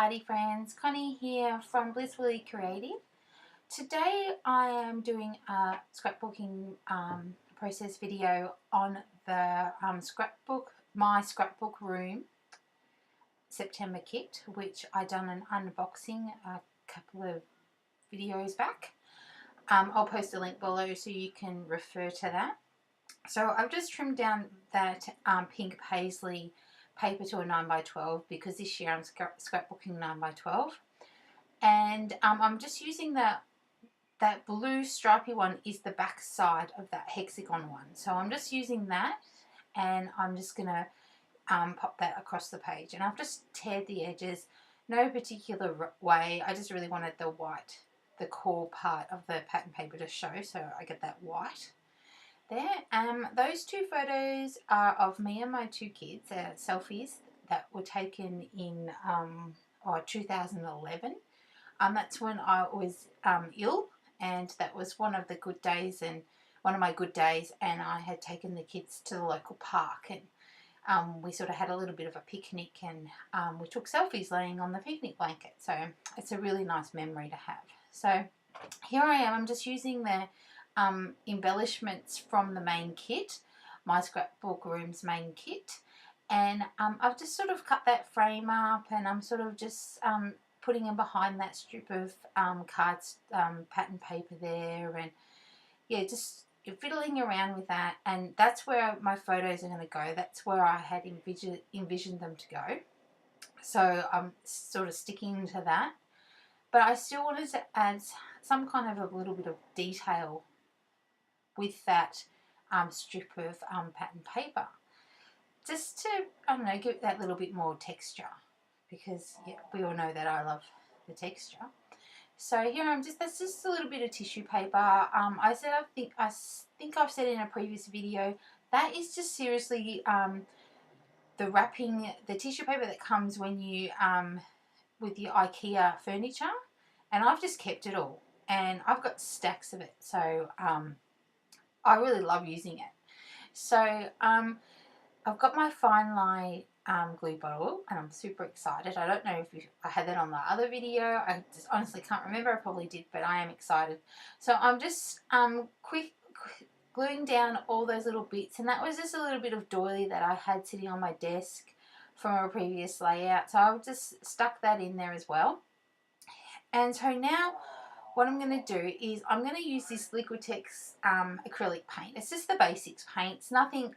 arty friends, Connie here from Blissfully Creative. Today I am doing a scrapbooking process video on the my scrapbook room September kit, which I done an unboxing a couple of videos back. I'll post a link below so you can refer to that. So I've just trimmed down that pink paisley paper to a 9x12 because this year I'm scrapbooking 9x12, and I'm just using that blue stripy one is the back side of that hexagon one, so I'm just using that and I'm just gonna pop that across the page, and I've just teared the edges, no particular way. I just really wanted the white, the core part of the pattern paper to show, so I get that white there. Those two photos are of me and my two kids, selfies that were taken in 2011. That's when I was ill, and that was one of the good days, and one of my good days, and I had taken the kids to the local park, and we sort of had a little bit of a picnic, and we took selfies laying on the picnic blanket, so it's a really nice memory to have. So here I am, I'm just using the embellishments from the main kit, my scrapbook room's main kit, and I've just sort of cut that frame up, and I'm sort of just putting in behind that strip of pattern paper there, and yeah, just fiddling around with that, and that's where my photos are going to go. That's where I had envisioned them to go, so I'm sort of sticking to that, but I still wanted to add some kind of a little bit of detail with that strip of pattern paper, just to, I don't know, give that little bit more texture, because yeah, we all know that I love the texture. So here that's just a little bit of tissue paper. I think I've said in a previous video, that is just seriously the wrapping, the tissue paper that comes when you with your IKEA furniture, and I've just kept it all, and I've got stacks of it, so I really love using it. So I've got my fine line glue bottle, and I'm super excited. I don't know if I had that on the other video. I just honestly can't remember. I probably did, but I am excited. So I'm just quick gluing down all those little bits, and that was just a little bit of doily that I had sitting on my desk from a previous layout. So I've just stuck that in there as well. And so now what I'm going to do is I'm going to use this Liquitex acrylic paint. It's just the basics paint. It's nothing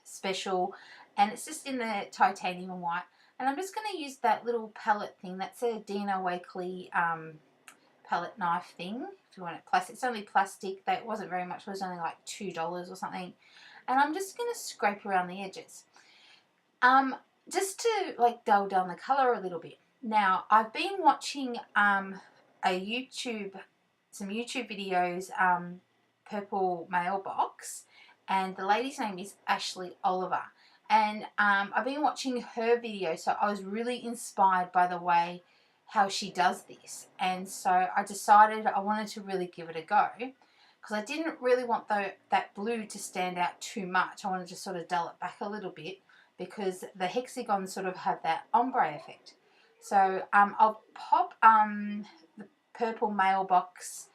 special, and it's just in the titanium white, and I'm just going to use that little palette thing. That's a Dina Wakley palette knife thing, if you want it plastic. It's only plastic. That wasn't very much. It was only like $2 or something, and I'm just going to scrape around the edges just to like dull down the color a little bit. Now I've been watching some YouTube videos, Purple Mailbox, and the lady's name is Ashley Oliver, and I've been watching her video, so I was really inspired by the way how she does this, and so I decided I wanted to really give it a go, because I didn't really want that blue to stand out too much. I wanted to sort of dull it back a little bit, because the hexagons sort of have that ombre effect. So I'll pop the Purple Mailbox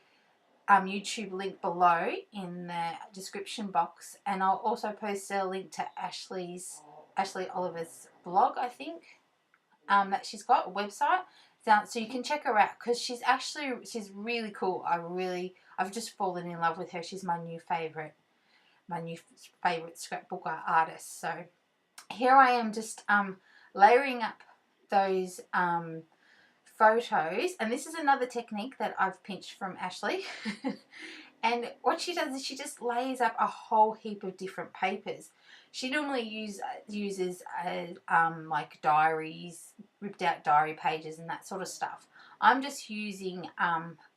YouTube link below in the description box, and I'll also post a link to Ashley Oliver's blog, I think, that she's got a website, so you can check her out, because she's really cool. I've just fallen in love with her. She's my new favorite scrapbook artist. So here I am just layering up those photos, and this is another technique that I've pinched from Ashley. And what she does is she just layers up a whole heap of different papers. She normally uses like diaries, ripped out diary pages and that sort of stuff. I'm just using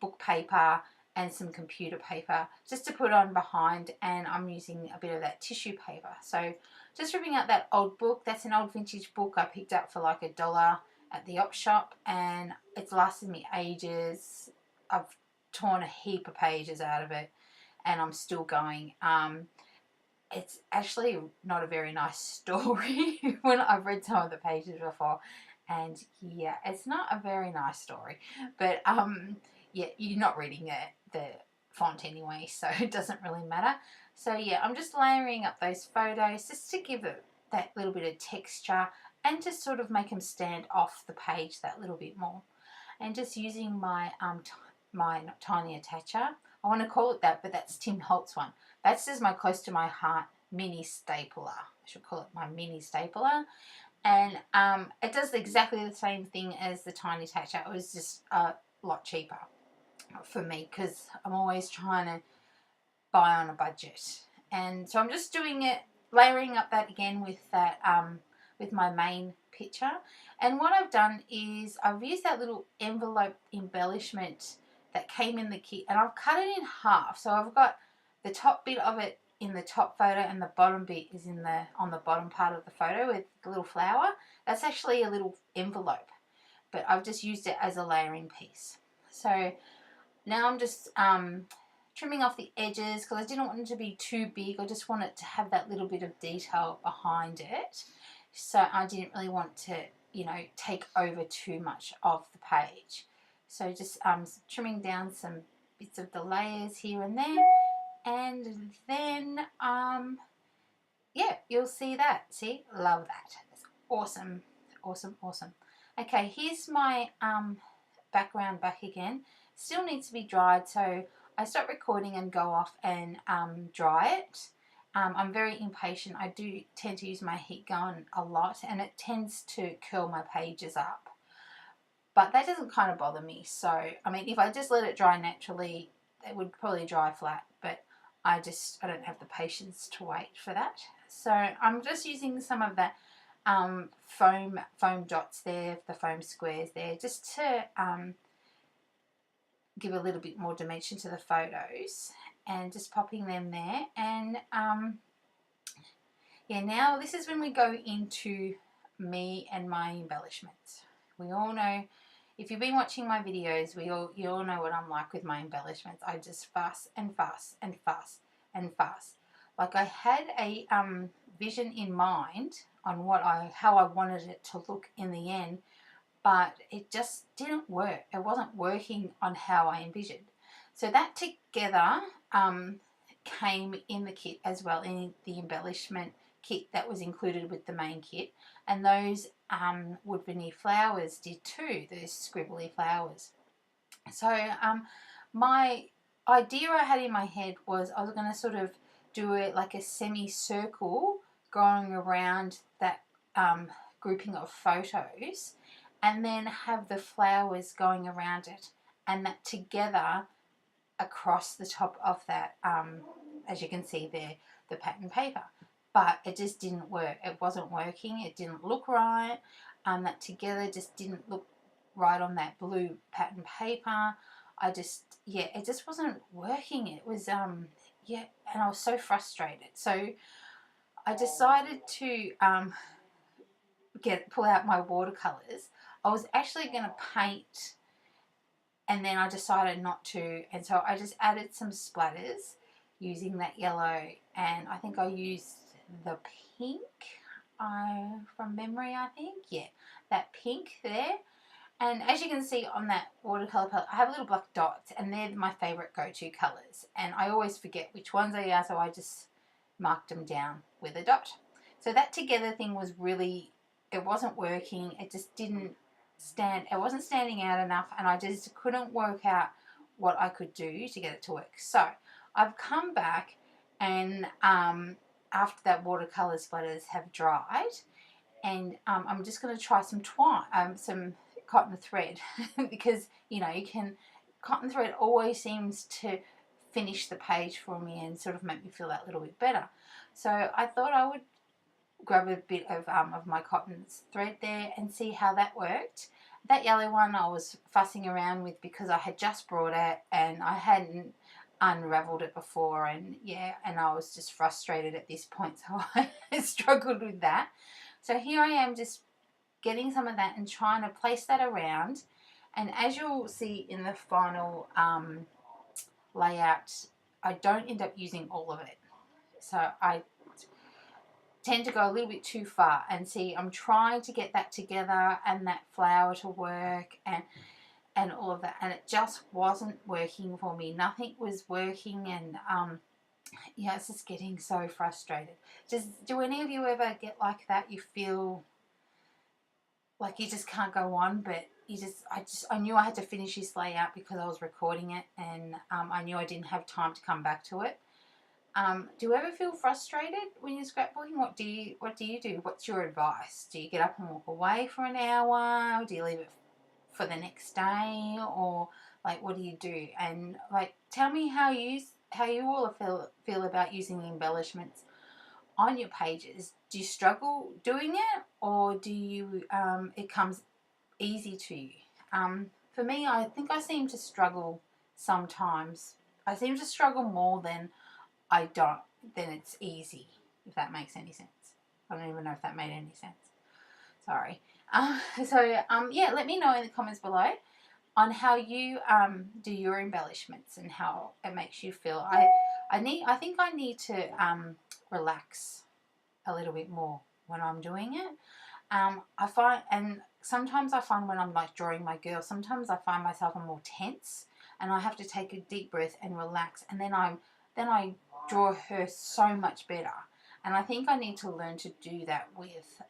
book paper and some computer paper just to put on behind, and I'm using a bit of that tissue paper. So just ripping out that old book. That's an old vintage book I picked up for like $1 at the op shop, and it's lasted me ages. I've torn a heap of pages out of it, and I'm still going. It's actually not a very nice story when I've read some of the pages before, And yeah, it's not a very nice story, but yeah, you're not reading the font anyway, so it doesn't really matter. So yeah, I'm just layering up those photos just to give it that little bit of texture and to sort of make them stand off the page that little bit more. And just using my my tiny attacher. I want to call it that, but that's Tim Holtz one. That's just my close to my heart mini stapler. I should call it my mini stapler. And it does exactly the same thing as the tiny attacher. It was just a lot cheaper for me because I'm always trying to buy on a budget. And so I'm just doing it, layering up that again with that with my main picture. And what I've done is I've used that little envelope embellishment that came in the kit, and I've cut it in half. So I've got the top bit of it in the top photo and the bottom bit is in the on the bottom part of the photo with the little flower. That's actually a little envelope, but I've just used it as a layering piece. So now I'm just trimming off the edges because I didn't want it to be too big. I just want it to have that little bit of detail behind it. So I didn't really want to, you know, take over too much of the page. So just trimming down some bits of the layers here and there. And then, yeah, you'll see that. See? Love that. That's awesome. Awesome, awesome. Okay, here's my background back again. Still needs to be dried, so I stop recording and go off and dry it. I'm very impatient. I do tend to use my heat gun a lot, and it tends to curl my pages up. But that doesn't kind of bother me. So, I mean, if I just let it dry naturally, it would probably dry flat, but I don't have the patience to wait for that. So I'm just using some of that foam dots there, the foam squares there, just to give a little bit more dimension to the photos, and just popping them there. And yeah, now this is when we go into me and my embellishments. We all know, if you've been watching my videos, you all know what I'm like with my embellishments. I just fuss and fuss and fuss and fuss. Like I had a vision in mind on how I wanted it to look in the end, but it just didn't work. It wasn't working on how I envisioned. So that together came in the kit as well, in the embellishment kit that was included with the main kit. And those wood veneer flowers did too, those scribbly flowers. So my idea I had in my head was I was going to sort of do it like a semicircle going around that grouping of photos, and then have the flowers going around it, and that together across the top of that, as you can see there, the pattern paper. But it just didn't work. It wasn't working. It didn't look right. That together just didn't look right on that blue pattern paper. Yeah, it just wasn't working. It was, yeah, and I was so frustrated. So I decided to pull out my watercolors. I was actually going to paint, and then I decided not to, and so I just added some splatters using that yellow, and I think I used the pink from memory, I think. Yeah, that pink there. And as you can see on that watercolor palette, I have little black dots, and they're my favorite go-to colors, and I always forget which ones they are, so I just marked them down with a dot. So that together thing was really, it wasn't working. It just didn't stand, it wasn't standing out enough, and I just couldn't work out what I could do to get it to work. So I've come back, and after that watercolor splatters have dried, and I'm just going to try some some cotton thread because, you know, cotton thread always seems to finish the page for me and sort of make me feel that little bit better. So I thought I would grab a bit of my cotton thread there and see how that worked. That yellow one I was fussing around with because I had just brought it and I hadn't unraveled it before, and yeah, and I was just frustrated at this point, so I struggled with that. So here I am just getting some of that and trying to place that around, and as you'll see in the final layout, I don't end up using all of it. So I tend to go a little bit too far. And see, I'm trying to get that together and that flower to work and all of that, and it just wasn't working for me. Nothing was working, and yeah, it's just getting so frustrated. Do any of you ever get like that? You feel like you just can't go on, but I knew I had to finish this layout because I was recording it, and I knew I didn't have time to come back to it. Do you ever feel frustrated when you're scrapbooking? What do you do? What's your advice? Do you get up and walk away for an hour? Or do you leave it for the next day? Or like, what do you do? And like, tell me how you all feel about using the embellishments on your pages. Do you struggle doing it, or do you it comes easy to you? For me, I think I seem to struggle sometimes. I seem to struggle more than then it's easy, if that makes any sense. I don't even know if that made any sense. Sorry. Yeah, let me know in the comments below on how you do your embellishments and how it makes you feel. I think I need to relax a little bit more when I'm doing it. I find, and sometimes I find when I'm like drawing my girl, sometimes I find myself I'm more tense, and I have to take a deep breath and relax, and then I draw her so much better. And I think I need to learn to do that with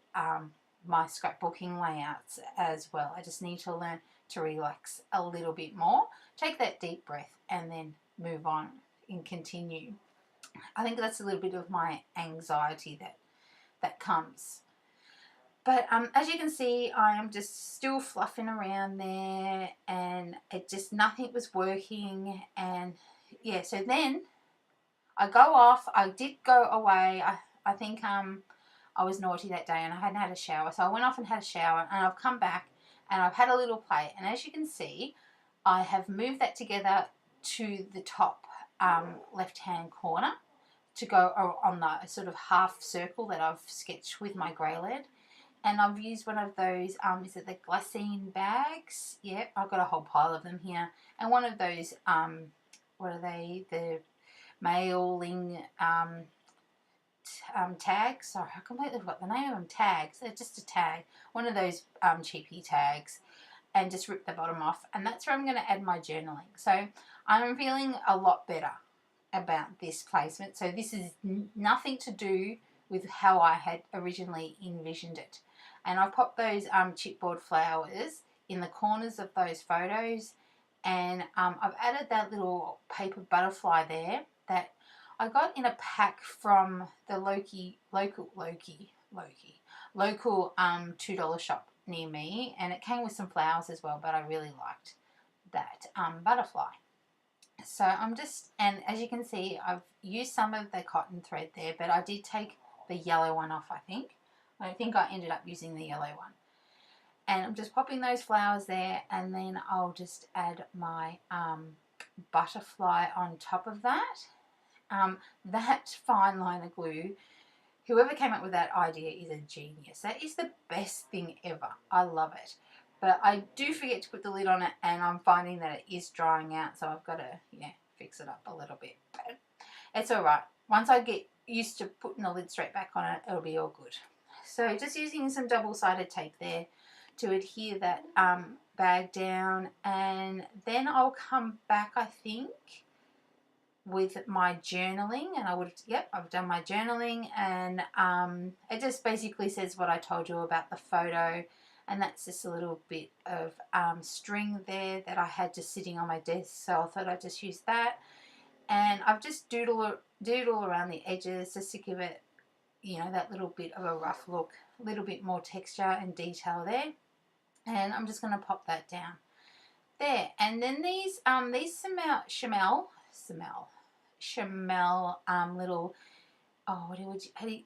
my scrapbooking layouts as well. I just need to learn to relax a little bit more, take that deep breath, and then move on and continue. I think that's a little bit of my anxiety that comes. But as you can see, I am just still fluffing around there, and nothing was working. And yeah, so then I go off. I did go away. I think I was naughty that day and I hadn't had a shower. So I went off and had a shower, and I've come back and I've had a little play. And as you can see, I have moved that together to the top left-hand corner to go on the sort of half circle that I've sketched with my grey lead. And I've used one of those, is it the glassine bags? Yep, I've got a whole pile of them here. And one of those, what are they? The mailing tags. Sorry, I completely forgot the name of them. Tags. They're just a tag. One of those cheapy tags. And just rip the bottom off. And that's where I'm going to add my journaling. So I'm feeling a lot better about this placement. So this is nothing to do with how I had originally envisioned it. And I've popped those chipboard flowers in the corners of those photos, and I've added that little paper butterfly there that I got in a pack from the local $2 shop near me, and it came with some flowers as well, but I really liked that butterfly. So and as you can see, I've used some of the cotton thread there, but I did take the yellow one off, I think. I think I ended up using the yellow one. And I'm just popping those flowers there, and then I'll just add my butterfly on top of that. That fine liner glue, whoever came up with that idea is a genius. That is the best thing ever. I love it. But I do forget to put the lid on it, and I'm finding that it is drying out, so I've got to fix it up a little bit. But it's alright. Once I get used to putting the lid straight back on it, it'll be all good. So just using some double-sided tape there to adhere that bag down, and then I'll come back, I think, with my journaling, and I've done my journaling, and it just basically says what I told you about the photo, and that's just a little bit of string there that I had just sitting on my desk, so I thought I'd just use that. And I've just doodle around the edges just to give it, that little bit of a rough look, a little bit more texture and detail there. And I'm just going to pop that down there. And then these Chamel little,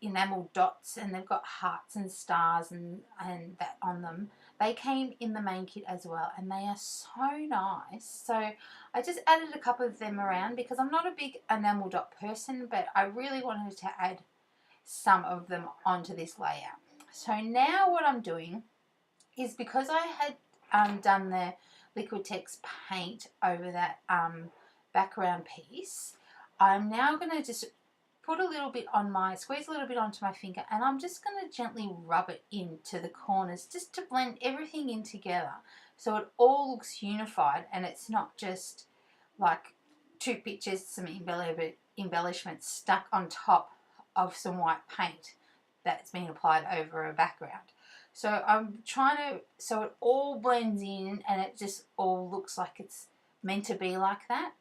enamel dots, and they've got hearts and stars and that on them. They came in the main kit as well, and they are so nice. So I just added a couple of them around because I'm not a big enamel dot person, but I really wanted to add some of them onto this layout. So now what I'm doing is, because I had done the Liquitex paint over that background piece, I'm now going to just put a little bit on my, squeeze a little bit onto my finger, and I'm just going to gently rub it into the corners just to blend everything in together so it all looks unified and it's not just like two pictures, some embellishments stuck on top of some white paint that's been applied over a background. So I'm trying to, so it all blends in and it just all looks like it's meant to be like that.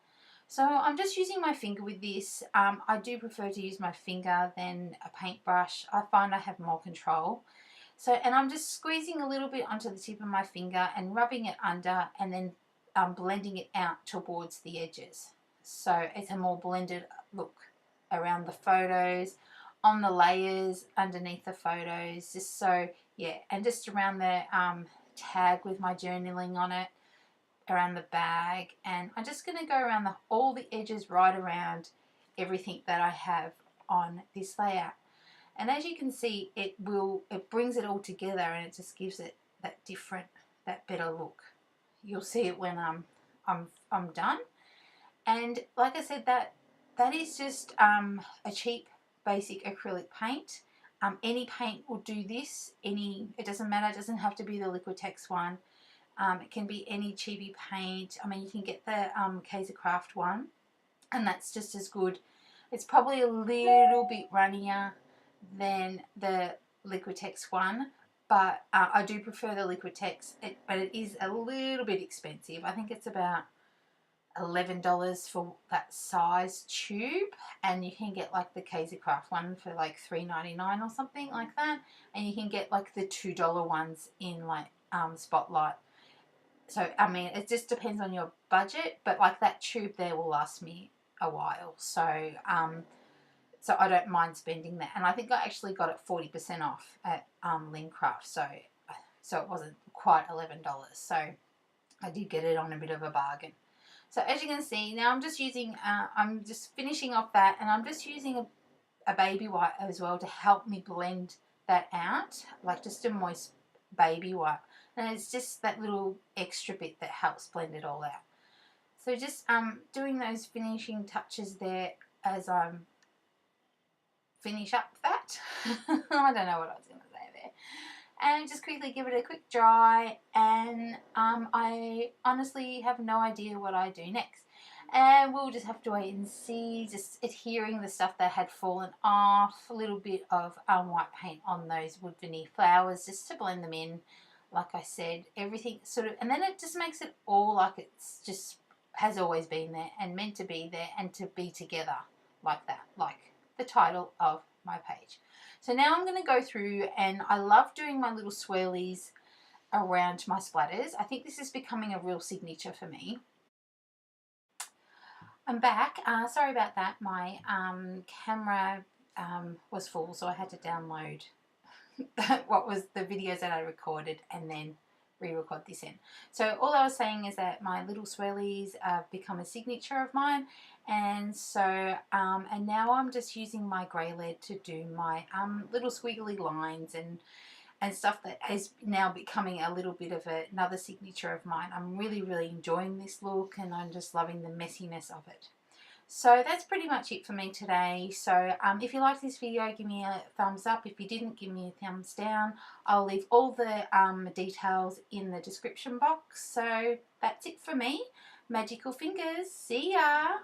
So I'm just using my finger with this. I do prefer to use my finger than a paintbrush. I find I have more control. So, and I'm just squeezing a little bit onto the tip of my finger and rubbing it under and then blending it out towards the edges. So it's a more blended look around the photos, on the layers, underneath the photos, just so, yeah, and just around the tag with my journaling on it, around the bag, and I'm just going to go around all the edges right around everything that I have on this layout. And as you can see, it brings it all together and it just gives it that better look. You'll see it when I'm done. And like I said, that is just a cheap basic acrylic paint. Any paint will do this. It doesn't matter. It doesn't have to be the Liquitex one. It can be any cheapy paint. I mean, you can get the Craft one, and that's just as good. It's probably a little bit runnier than the Liquitex one, but I do prefer the Liquitex, but it is a little bit expensive. I think it's about $11 for that size tube, and you can get like the Craft one for like $3.99 or something like that, and you can get like the $2 ones in like Spotlight. So I mean, it just depends on your budget, but like that tube there will last me a while, so so I don't mind spending that. And I think I actually got it 40% off at Lincraft, so it wasn't quite $11, so I did get it on a bit of a bargain. So as you can see, now I'm just using, I'm just finishing off that, and I'm just using a baby wipe as well to help me blend that out, like just a moist baby wipe. And it's just that little extra bit that helps blend it all out. So just doing those finishing touches there as I finish up that. I don't know what I was going to say there. And just quickly give it a quick dry, and I honestly have no idea what I do next. And we'll just have to wait and see, just adhering the stuff that had fallen off, a little bit of white paint on those wood veneer flowers just to blend them in. Like I said, everything sort of, and then it just makes it all like it's just has always been there and meant to be there and to be together like that, like the title of my page. So now I'm going to go through, and I love doing my little swirlies around my splatters. I think this is becoming a real signature for me. I'm back. Sorry about that. My camera was full, so I had to download what was the videos that I recorded and then re-record this in. So all I was saying is that my little swirlies have become a signature of mine, and so and now I'm just using my grey lead to do my little squiggly lines and stuff that is now becoming a little bit of another signature of mine. I'm really enjoying this look, and I'm just loving the messiness of it. So that's pretty much it for me today. So if you liked this video, give me a thumbs up. If you didn't, give me a thumbs down. I'll leave all the details in the description box. So that's it for me. Magical fingers. See ya.